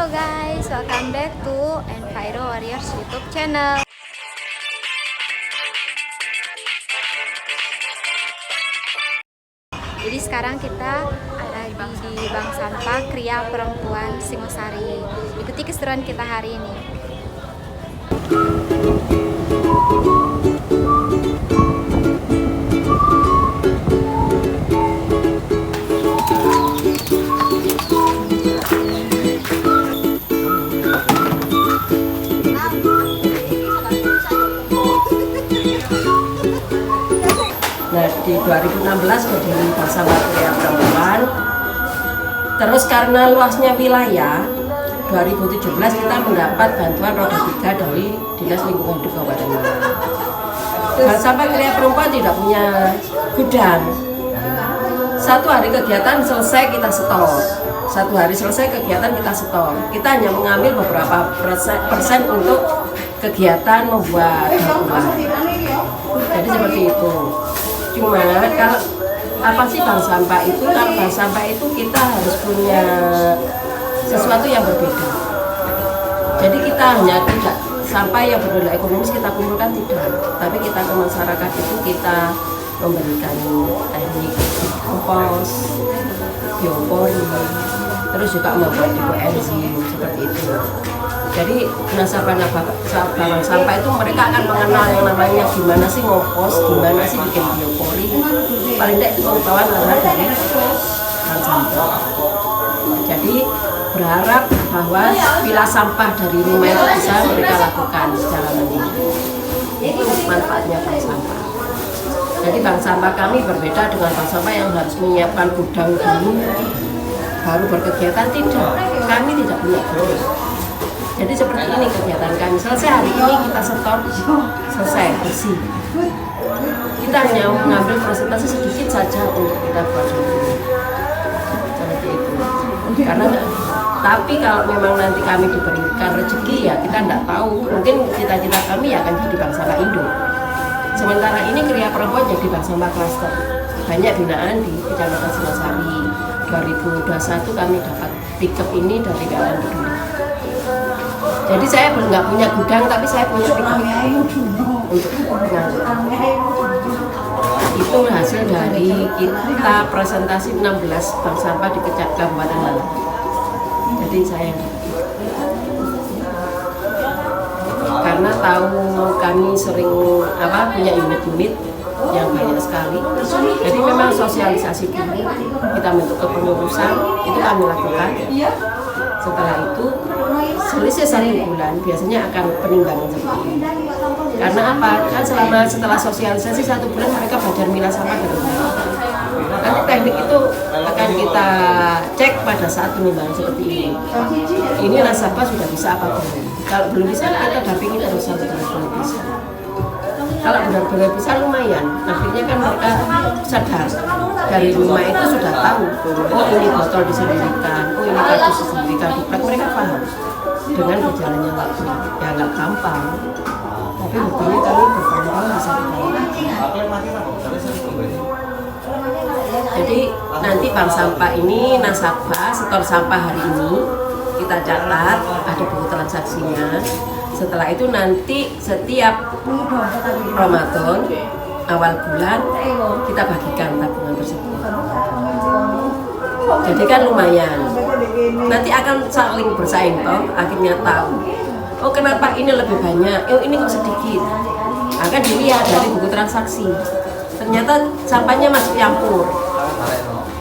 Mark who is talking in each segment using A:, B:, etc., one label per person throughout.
A: Halo guys, welcome back to Enviro Warriors YouTube channel. Jadi sekarang kita ada di Bank Sampah Kria Perempuan Singosari. Ikuti keseruan kita hari ini.
B: Nah, di 2016 berdiri Bank Sampah Kria Perempuan. Terus karena luasnya wilayah, 2017 kita mendapat bantuan roda 3 dari Dinas Lingkungan Hidup Kabupaten Malang. Bank Sampah Kria Perempuan tidak punya gudang. Satu hari kegiatan selesai kita setor. Satu hari selesai kegiatan kita setor. Kita hanya mengambil beberapa persen untuk kegiatan membuat daur ulang. Jadi seperti itu. Cuma kalau apa sih bank sampah itu? Kalau bank sampah itu kita harus punya sesuatu yang berbeda. Jadi kita hanya tidak sampah yang bernilai ekonomis kita kumpulkan tidak, tapi kita ke masyarakat itu kita memberikan teknik kompos, biopori, terus juga membuat enzim seperti itu. Jadi nasabah sampah itu mereka akan mengenal yang namanya gimana sih ngompos, gimana sih bikin biopori. Paling tidak itu pengetahuan dari bank sampah. Jadi berharap bahwa pilah sampah dari rumah itu bisa mereka lakukan secara mandiri. Itu manfaatnya bank sampah. Jadi bank sampah kami berbeda dengan bank sampah yang harus menyiapkan gudang dulu baru berkegiatan. Tidak, kami tidak punya gudang. Jadi seperti ini kegiatan kami. Selesai hari ini kita setor, selesai bersih. Kita hanya mengambil persentase sedikit saja untuk kita buat dulu. Seperti itu. Karena tapi kalau memang nanti kami diberikan rezeki ya kita tidak tahu. Mungkin cita-cita kami ya akan jadi bank sampah Indo. Sementara ini Kria Perempuan jadi bank sampah klaster. Banyak binaan di Kecamatan Singosari. 2021 kami dapat pickup ini dari PLN Peduli. Jadi saya belum nggak punya gudang, tapi saya punya pickup untuk pengangkut. Itu hasil dari kita presentasi 16 bank sampah di Kabupaten Malang. Jadi saya karena tahu kami sering punya unit-unit yang banyak sekali. Jadi memang sosialisasi dulu, kita bentuk kepengurusan, itu kami lakukan. Setelah itu selisih 1 bulan biasanya akan penimbangan seperti ini. Karena apa? Kan setelah sosialisasi 1 bulan mereka belajar milah sampah dari mana. Nanti teknik itu akan kita cek pada saat penimbangan seperti ini. Ini nasabah sudah bisa apa belum? Kalau belum bisa kita dampingi terus sampai benar-benar bisa. Kalau benar-benar bisa lumayan, akhirnya kan mereka sadar dari rumah itu sudah tahu, oh ini botol disendirikan, oh ini kardus disendirikan, mereka paham dengan berjalannya waktu. Ya nggak gampang, tapi buktinya kami bertahun-tahun bisa Jadi nanti bank sampah ini nasabah setor sampah hari ini kita catat, ada buku transaksinya. Setelah itu nanti setiap Ramadan awal bulan kita bagikan tabungan tersebut. Jadi kan lumayan. Nanti akan saling bersaing toh, akhirnya tahu. Oh kenapa ini lebih banyak? Oh ini kok sedikit? Akan dilihat dari buku transaksi. Ternyata sampahnya masih campur.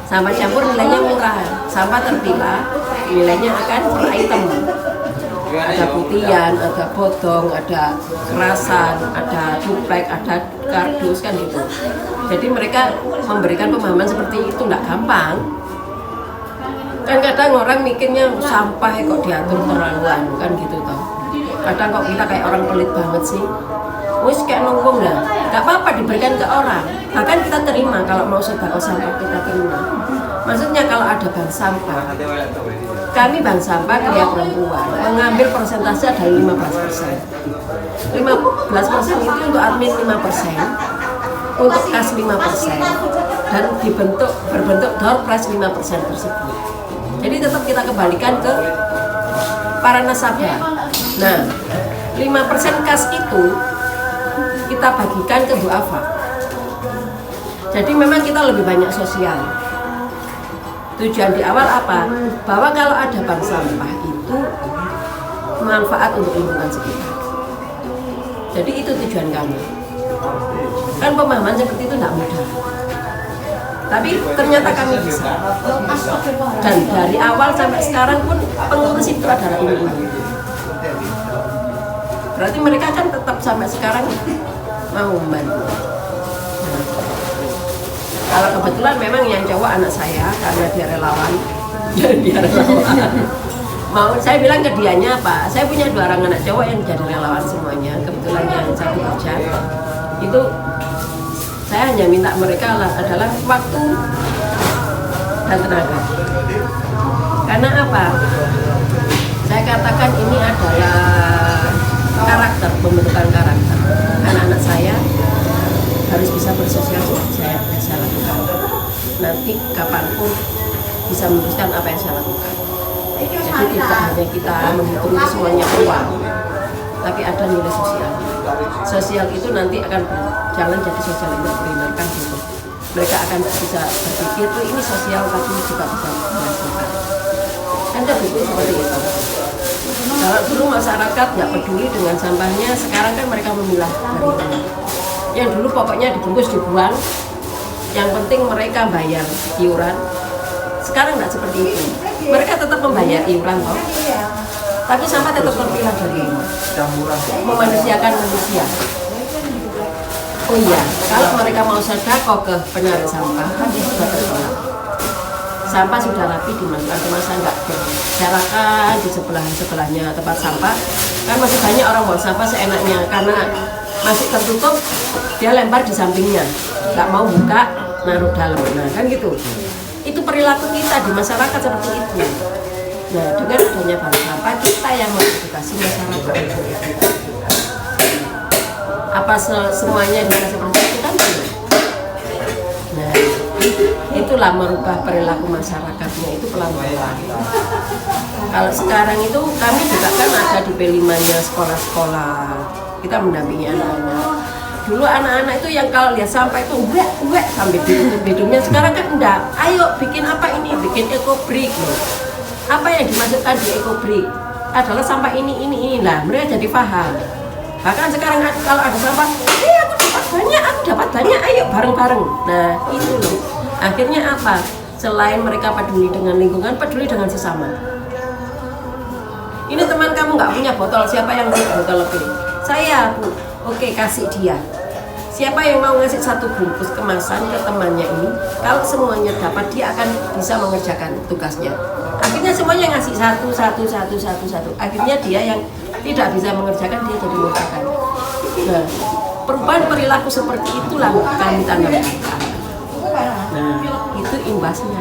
B: Sampah campur nilainya murah. Sampah terpilah nilainya akan per item. Ada putihan, ada bodong, ada kerasan, ada duplek, ada kardus kan gitu. Jadi mereka memberikan pemahaman seperti itu nggak gampang. Kan kadang orang mikirnya sampah kok diatur terlaluan kan gitu toh. Kadang kok kita kayak orang pelit banget sih. Wis kayak nongkrong lah, nggak apa-apa diberikan ke orang. Bahkan kita terima kalau mau sedekah sampah kita terima. Maksudnya kalau ada bank sampah, kami bank sampah Kria Perempuan mengambil persentase dari 15%. 15% itu untuk admin 5%, untuk kas 5%, dan berbentuk door prize 5% tersebut. Jadi tetap kita kembalikan ke para nasabah. Nah, 5% kas itu kita bagikan ke duafa. Jadi memang kita lebih banyak sosial. Tujuan di awal apa? Bahwa kalau ada bank sampah itu manfaat untuk lingkungan sekitar. Jadi itu tujuan kami. Kan pemahaman seperti itu tidak mudah. Tapi ternyata kami bisa. Dan dari awal sampai sekarang pun pengurus itu adalah ibu-ibu. Berarti mereka kan tetap sampai sekarang mau membantu. Nah, kalau kebetulan memang yang cowok anak saya karena dia relawan. Dia relawan. Mau saya bilang ke dianya apa? Saya punya 2 orang anak cowok yang jadi relawan semuanya. Kebetulan yang satu kerja. Itu saya hanya minta mereka adalah waktu dan tenaga. Karena apa? Saya katakan ini adalah karakter, pembentukan karakter. Anak-anak saya harus bisa bersosial seperti saya lakukan. Nanti kapanpun bisa meneruskan apa yang saya lakukan. Jadi tidak hanya kita menghitung semuanya uang, tapi ada nilai sosial. Sosial itu nanti akan berjalan jadi sosial entrepreneur kan gitu. Mereka akan bisa berpikir, oh ini sosial tapi juga bisa menghasilkan. Kan begitu seperti itu. Kalau dulu masyarakat nggak peduli dengan sampahnya, sekarang kan mereka memilah dari mana. Yang dulu pokoknya dibungkus dibuang, yang penting mereka bayar iuran. Sekarang nggak seperti itu. Mereka tetap membayar iuran toh, tapi sampah tetap terpilah dari rumah. Memanusiakan manusia. Oh iya, kalau mereka mau sedekah ke penarik sampah, kan dia sudah tertolak. Sampah sudah rapi dimasukkan ke masa nggak berserakan di sebelahnya tempat sampah. Kan masih banyak orang buang sampah seenaknya karena masih tertutup, dia lempar di sampingnya, nggak mau buka, naruh dalam. Nah kan gitu. Itu perilaku kita di masyarakat seperti itu. Nah, dengan adanya bank sampah kita yang mengedukasi masyarakat. Apa semuanya bisa seperti itu kan? Nah, itulah merubah perilaku masyarakatnya itu pelan-pelan. Kalau sekarang itu kami juga kan ada di P5-nya sekolah-sekolah. Kita mendampingi anak-anak. Dulu anak-anak itu yang kalau lihat sampah itu uwek sampai bidungnya. Sekarang kan enggak. Ayo bikin apa ini? Bikin ekobrik loh. Apa yang dimasukkan di ekobrik adalah sampah ini. Nah, mereka jadi paham. Bahkan sekarang kalau ada sampah, aku dapat banyak, ayo bareng-bareng. Nah, itu loh. Akhirnya apa? Selain mereka peduli dengan lingkungan, peduli dengan sesama. Ini teman kamu nggak punya botol, siapa yang punya botol lebih? Saya, Bu. Oke, kasih dia. Siapa yang mau ngasih 1 bungkus kemasan ke temannya ini, kalau semuanya dapat, dia akan bisa mengerjakan tugasnya. Akhirnya semuanya ngasih satu. Akhirnya dia yang tidak bisa mengerjakan, dia jadi mengerjakan. Nah, perubahan perilaku seperti itulah kami tanamkan. Nah, itu imbasnya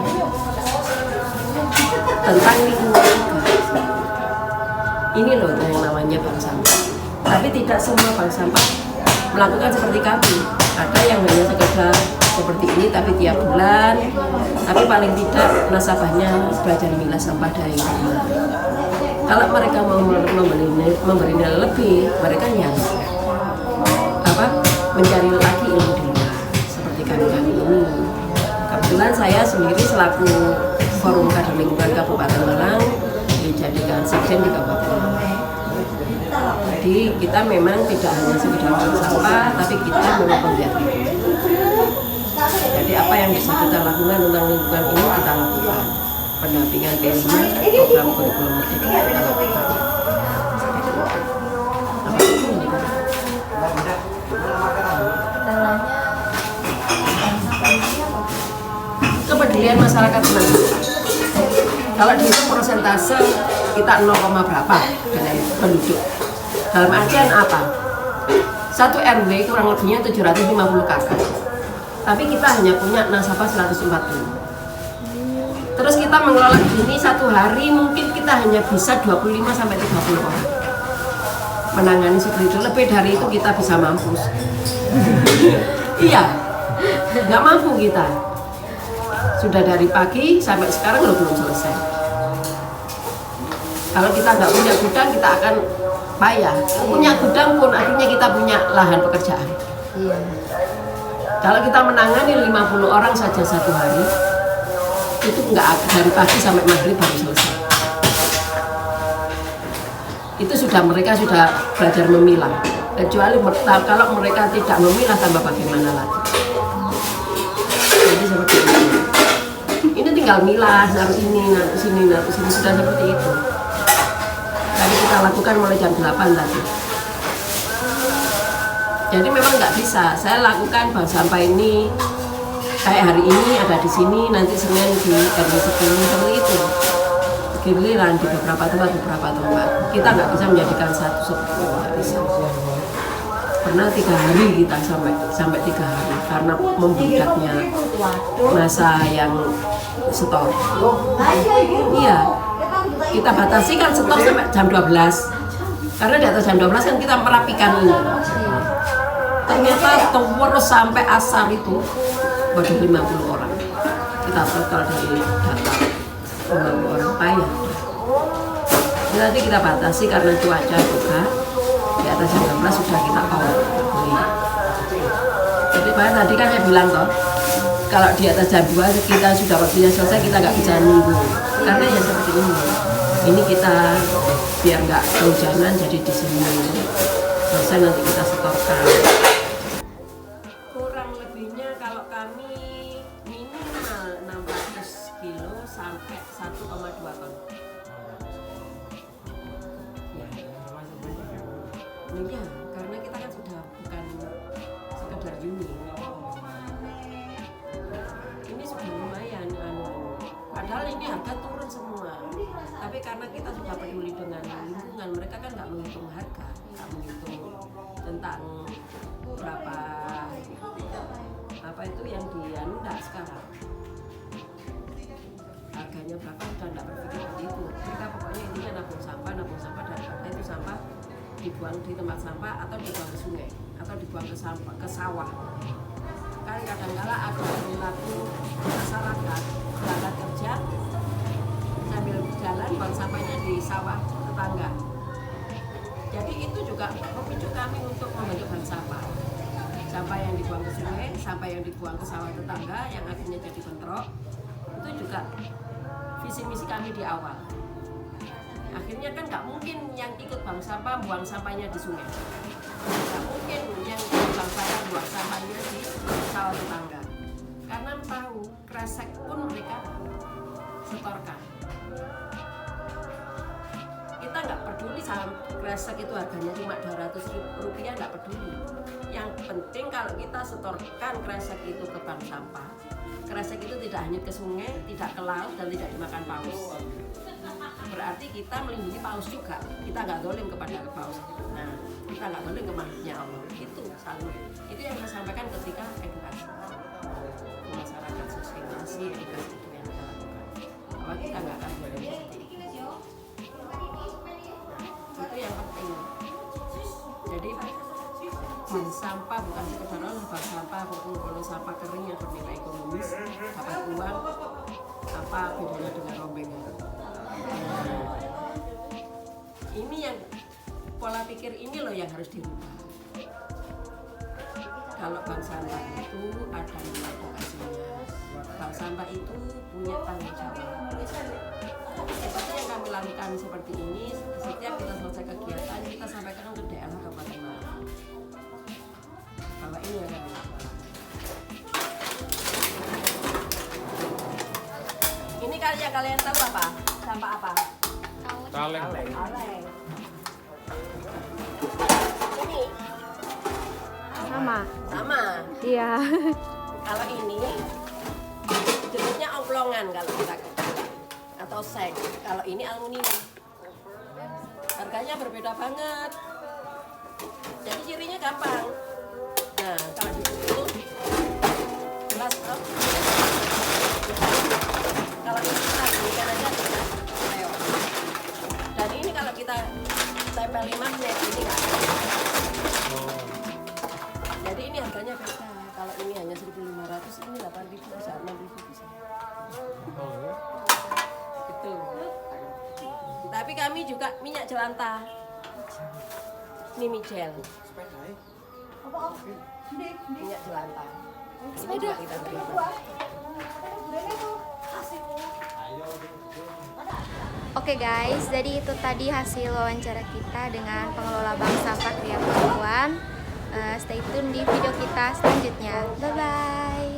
B: tentang lingkungan. Ini loh yang namanya bank sampah. Tapi tidak semua bank sampah melakukan seperti kami. Ada yang hanya sekedar seperti ini tapi tiap bulan, tapi paling tidak nasabahnya belajar milah sampah dari rumah. Kalau mereka mau memberi nilai lebih, mereka yang mencari lagi ilmu di luar seperti kami ini. Kebetulan saya sendiri selaku Forum Kader Lingkungan Kabupaten Malang dijadikan sekjen di Kabupaten Malang. Jadi kita memang tidak hanya sekedar buang sampah, tapi kita memang penggiat lingkungan. Jadi apa yang bisa kita lakukan tentang lingkungan ini kita lakukan. Pendampingan P5, program kurikulum merdeka kita lakukan. Kepedulian masyarakat tentang lingkungan. Kalau dihitung persentase kita 0, berapa dengan penduduk. Dalam artian apa? 1 RW kurang lebihnya 750 kakak. Tapi kita hanya punya nasabah 140. Terus kita mengelola ini 1 hari mungkin kita hanya bisa 25 sampai 30 orang. Menangani seperti itu, lebih dari itu kita bisa mampus. Iya, nggak mampu kita. Sudah dari pagi sampai sekarang belum selesai. Kalau kita nggak punya gudang, kita akan payah. Punya gudang pun akhirnya kita punya lahan pekerjaan.
A: Iya.
B: Kalau kita menangani 50 orang saja satu hari, itu nggak dari pagi sampai maghrib baru selesai. Itu mereka sudah belajar memilah. Kecuali kalau mereka tidak memilah, tambah bagaimana lagi. Jadi seperti itu. Ini tinggal milah, naruh sini, naruh sini, naruh sini, sudah seperti itu. Tadi kita lakukan mulai jam 8 tadi. Jadi memang nggak bisa. Saya lakukan bank sampah ini kayak hari ini ada di sini, nanti Senin di RW 10 seperti itu. Giliran di beberapa tempat. Kita nggak bisa menjadikan satu seperti itu, nggak bisa. Pernah 3 hari kita sampai 3 hari karena membludaknya masa yang setor. Iya, kita batasi kan setor sampai jam 12. Karena di atas jam 12 kan kita merapikan ini. Ternyata terus sampai asar itu baru 50 orang. Kita total dari data 50 orang payah. Jadi kita batasi karena cuaca juga. Di atas jam 12 sudah kita power. Jadi Pak tadi kan saya bilang toh, kalau di atas jam 2 kita sudah waktunya selesai, kita nggak bisa nunggu. Karena ya seperti ini. Ini kita biar nggak kehujanan, jadi di sini selesai nanti kita setorkan. Kurang lebihnya kalau kami minimal 600 kilo sampai 1,2 ton. Iya, karena kita kan sudah bukan sekedar unit. Ini sudah lumayan, padahal ini harga turun semua. Tapi karena kita sudah peduli dengan lingkungan, mereka kan nggak menghitung harga, nggak menghitung tentang berapa apa itu yang enggak sekarang. Harganya berapa sudah nggak berpikir begitu. Kita pokoknya intinya nabung sampah dan itu sampah dibuang di tempat sampah atau dibuang ke sungai atau dibuang ke sawah. Kan kadang-kala ada perilaku masyarakat berangkat kerja sambil jalan buang sampahnya di sawah tetangga. Jadi itu juga memicu kami untuk membentuk bank sampah. Sampah yang dibuang ke sungai, sampah yang dibuang ke sawah tetangga yang akhirnya jadi bentrok. Itu juga visi misi kami di awal. Akhirnya kan nggak mungkin yang ikut bank sampah buang sampahnya di sungai, nggak mungkin yang ikut bank sampah buang sampahnya di sawah tetangga, karena tahu kresek pun mereka setorkan. Kita nggak peduli sama kresek itu harganya cuma 200 ribu rupiah, nggak peduli. Yang penting kalau kita setorkan kresek itu ke bank sampah, kresek itu tidak hanyut ke sungai, tidak ke laut, dan tidak dimakan paus. Berarti kita melindungi paus juga. Kita nggak dolim kepada paus. Nah, kita nggak dolim ke makhluknya Allah. Itu selalu. Itu yang saya sampaikan ketika edukasi masyarakat, sosialisasi edukasi itu yang kita lakukan. Bahwa kita nggak akan dolim seperti itu. Itu yang penting. Jadi bank sampah bukan sekedar bank sampah, kalau sampah kering yang bernilai ekonomis, dapat uang, apa bedanya dengan rombengan? Ini yang pola pikir ini loh yang harus dirubah. Kalau bank sampah itu ada nilai edukasinya. Bank sampah itu punya tanggung jawab. Seperti yang kami lakukan seperti ini, setiap kita selesai kegiatan kita sampaikan ke daerah Kabupaten Malang bahwa ini yang kami lakukan. Ini kalian tahu apa? Sampah apa?
C: Kaleng.
B: Kaleng. Ini sama.
A: Iya.
B: Kalau ini jenisnya oplongan kalau kita bilang, atau seng. Kalau ini aluminium. Harganya berbeda banget. Jadi cirinya gampang. Nah, kalau di situ gelas top. Kalau ini kita berikan aja gelas leo. Dan ini kalau kita tempel magnet ini nggak ada. Jadi ini harganya beda. Kalau ini hanya 1.500, ini 8.000 bisa, 6.000 bisa. Gitu. Tapi Tapi kami juga minyak jelantah. Ini mijel. Minyak jelantah. Ini juga kita berikan.
A: Oke guys, jadi itu tadi hasil wawancara kita dengan pengelola Bank Sampah Kria Perempuan. Stay tune di video kita selanjutnya. Bye bye.